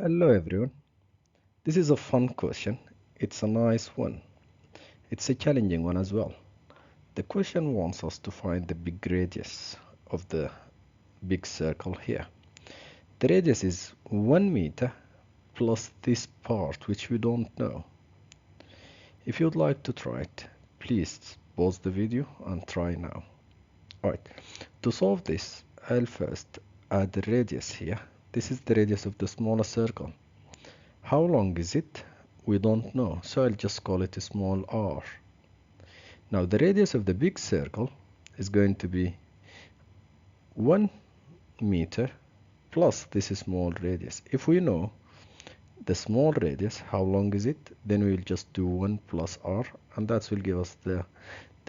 Hello everyone. This is a fun question. It's a nice one. It's a challenging one as well. The question wants us to find the big radius of the big circle here. The radius is 1 meter plus this part which we don't know. If you'd like to try it, please pause the video and try now. Alright, to solve this, I'll first add the radius here. This is the radius of the smaller circle. How long is it? We don't know, so I'll just call it a small r. Now the radius of the big circle is going to be 1 meter plus this small radius. If we know the small radius, how long is it, then we'll just do 1 plus r, and that will give us the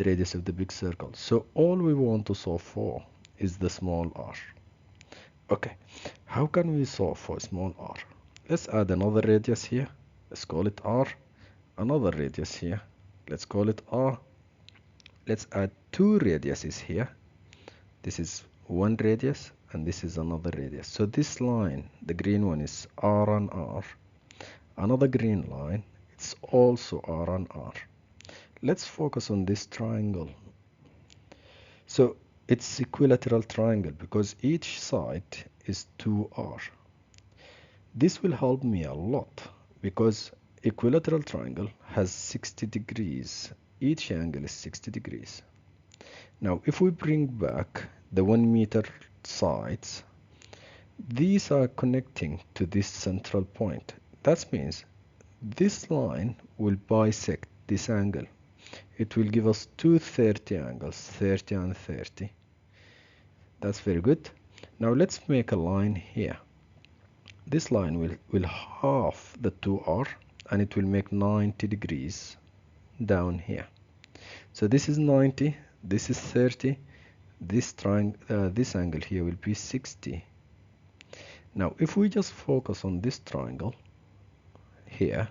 radius of the big circle. So all we want to solve for is the small r. Okay, how can we solve for small r? Let's add another radius here. Let's call it r. Another radius here. Let's call it r. Let's add two radiuses here. This is one radius and this is another radius. So this line, the green one, is r and r. Another green line, it's also r and r. Let's focus on this triangle. So it's equilateral triangle because each side is 2r. This will help me a lot because equilateral triangle has 60 degrees. Each angle is 60 degrees. Now if we bring back the 1 meter sides, these are connecting to this central point. That means this line will bisect this angle. It will give us two 30 angles, 30 and 30. That's very good. Now let's make a line here. This line will half the 2r and it will make 90 degrees down here. So this is 90, this is 30, this angle here will be 60. Now if we just focus on this triangle here,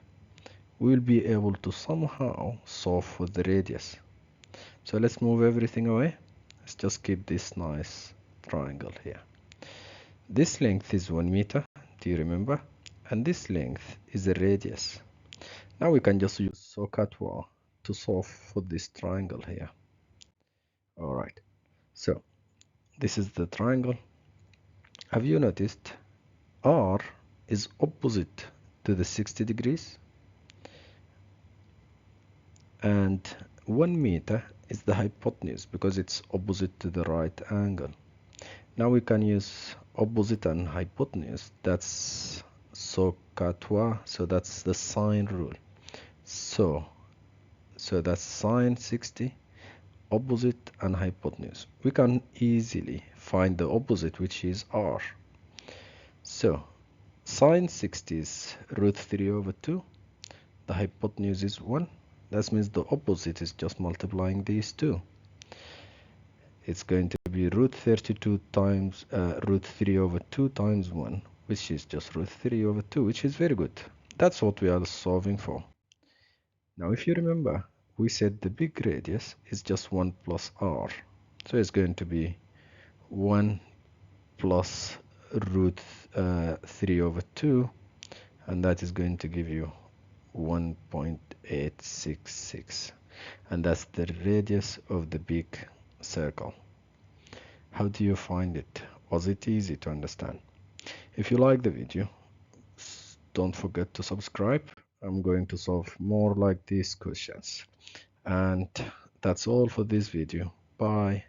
we will be able to somehow solve for the radius. So let's move everything away. Let's just keep this nice triangle here. This length is 1 meter, do you remember? And this length is the radius. Now we can just use SOHCAHTOA to solve for this triangle here. Alright, so this is the triangle. Have you noticed R is opposite to the 60 degrees? And 1 meter is the hypotenuse because it's opposite to the right angle. Now we can use opposite and hypotenuse. That's SOHCAHTOA, so that's the sine rule. So that's sine 60, opposite and hypotenuse. We can easily find the opposite, which is r. So sine 60 is root 3 over 2. The hypotenuse is 1. That means the opposite is just multiplying these two. It's going to be root 32 times root 3 over 2 times 1, which is just root 3 over 2, which is very good. That's what we are solving for. Now if you remember, we said the big radius is just 1 plus r. So it's going to be 1 plus root 3 over 2, and that is going to give you 1.866, and that's the radius of the big circle. How do you find it? Was it easy to understand? If you like the video, don't forget to subscribe. I'm going to solve more like these questions. And that's all for this video. Bye.